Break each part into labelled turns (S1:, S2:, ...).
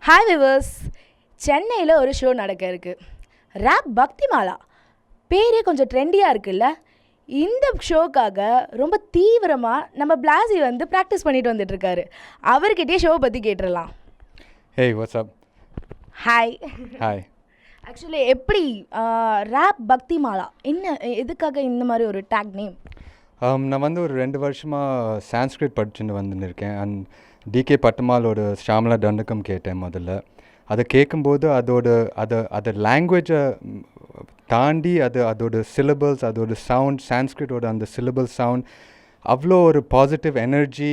S1: Hi viewers, சென்னையில் ஒரு show நடக்க இருக்குது. ரேப் பக்தி மாலா பேரே கொஞ்சம் ட்ரெண்டியாக இருக்குல்ல. இந்த ஷோக்காக ரொம்ப தீவிரமாக நம்ம பிளாஸி வந்து ப்ராக்டிஸ் பண்ணிட்டு வந்துட்டுருக்காரு. அவர்கிட்டயே ஷோவை பற்றி கேட்டுடலாம்.
S2: Hey, what's up?
S1: Hi.
S2: Hi.
S1: Actually எப்படி ரேப் பக்தி மாலா எதுக்காக இந்த மாதிரி ஒரு டேக் நேம்?
S2: நான் வந்து ஒரு 2 வருஷமாக சான்ஸ்கிரிட் படிச்சுட்டு வந்துன்னு இருக்கேன். அண்ட் டிகே பட்டுமாலோட ஷாமலா தண்டகம் கேட்டேன் முதல்ல. அதை கேட்கும்போது அதை லாங்குவேஜை தாண்டி அதோட சிலபல்ஸ், அதோட சவுண்ட், சான்ஸ்கிரிட்டோட அந்த சிலபல் சவுண்ட் அவ்வளோ ஒரு பாசிட்டிவ் எனர்ஜி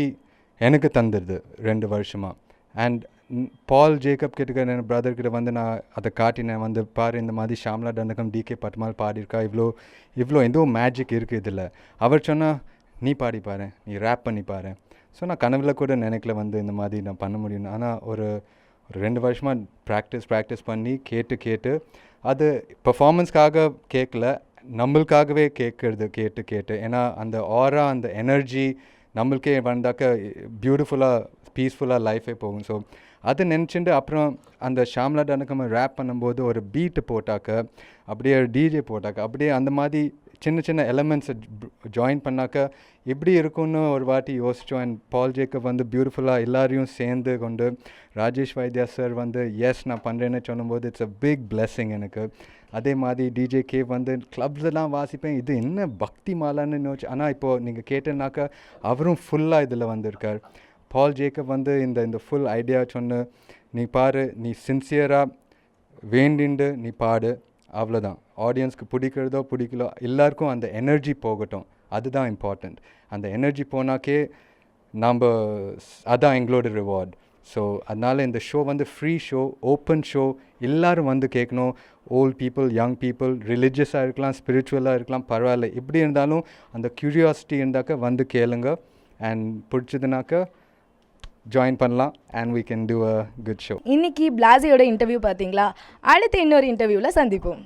S2: எனக்கு தந்துடுது 2 வருஷமாக. அண்ட் பால் ஜேக்கப் கிட்ட என் பிரதர்கிட்ட வந்து நான் அதை காட்டினேன், வந்து பாரு இந்த மாதிரி ஷாமலா தண்டகம் டிகே பட்டுமால் பாடியிருக்கா, இவ்வளோ எந்தோ மேஜிக் இருக்குது இதில். அவர் சொன்னால் நீ பாடி பாரு, நீ ரேப் பண்ணி பாரு. ஸோ நான் கனவில் கூட நினைக்கல வந்து இந்த மாதிரி நான் பண்ண முடியும். ஆனால் ஒரு 2 வருஷமாக ப்ராக்டிஸ் பண்ணி கேட்டு அது பெர்ஃபார்மன்ஸ்க்காக கேட்கல, நம்மளுக்காகவே கேட்டு ஏன்னா அந்த ஆரா, அந்த எனர்ஜி நம்மளுக்கே வந்தாக்க பியூட்டிஃபுல்லாக பீஸ்ஃபுல்லாக லைஃபே போகும். ஸோ அதை நினச்சிட்டு அப்புறம் அந்த ஷாமலா தண்டகம் ரேப் பண்ணும்போது ஒரு பீட்டு போட்டாக்க, அப்படியே டிஜே போட்டாக்க, அப்படியே அந்த மாதிரி சின்ன எலமெண்ட்ஸை ஜாயின் பண்ணாக்க எப்படி இருக்குன்னு ஒரு வாட்டி யோசித்தோம். அண்ட் பால் ஜேக்கப் வந்து பியூட்டிஃபுல்லாக எல்லாரையும் சேர்ந்து கொண்டு ராஜேஷ் வைத்தியா சார் வந்து எஸ் நான் பண்ணுறேன்னு சொல்லும்போது இட்ஸ் அ பிக் பிளெஸ்ஸிங் எனக்கு. அதே மாதிரி டிஜே கே வந்து கிளப்ஸ்லாம் வாசிப்பேன், இது என்ன பக்தி மாலான்னு யோசிச்சு. ஆனால் இப்போது நீங்கள் கேட்டேன்னாக்கா அவரும் ஃபுல்லாக இதில் வந்திருக்கார். பால் ஜேக்கப் வந்து இந்த ஃபுல் ஐடியா சொன்னு, நீ பாரு, நீ சின்சியராக வேண்டிண்டு நீ பாடு, அவ்வளோதான். ஆடியன்ஸ்க்கு பிடிக்கிறதோ பிடிக்கலோ எல்லாருக்கும் அந்த எனர்ஜி போகட்டும், அதுதான் இம்பார்ட்டண்ட். அந்த எனர்ஜி போனாக்கே அதான் எங்களோட ரிவார்ட். ஸோ அதனால் இந்த ஷோ வந்து ஃப்ரீ ஷோ, ஓப்பன் ஷோ, எல்லோரும் வந்து கேட்கணும். ஓல்ட் பீப்புள், யங் பீப்புள், ரிலீஜியஸாக இருக்கலாம், ஸ்பிரிச்சுவலாக இருக்கலாம், பரவாயில்ல. எப்படி இருந்தாலும் அந்த க்யூரியாசிட்டி இருந்தாக்க வந்து கேளுங்க. அண்ட் பிடிச்சதுனாக்கா ஜாயின் பண்ணலாம். And we can do a good show.
S1: இன்னைக்கு பிளாஸியோட இன்டர்வியூ பார்த்தீங்களா? அடுத்து இன்னொரு இன்டர்வியூவில் சந்திப்போம்.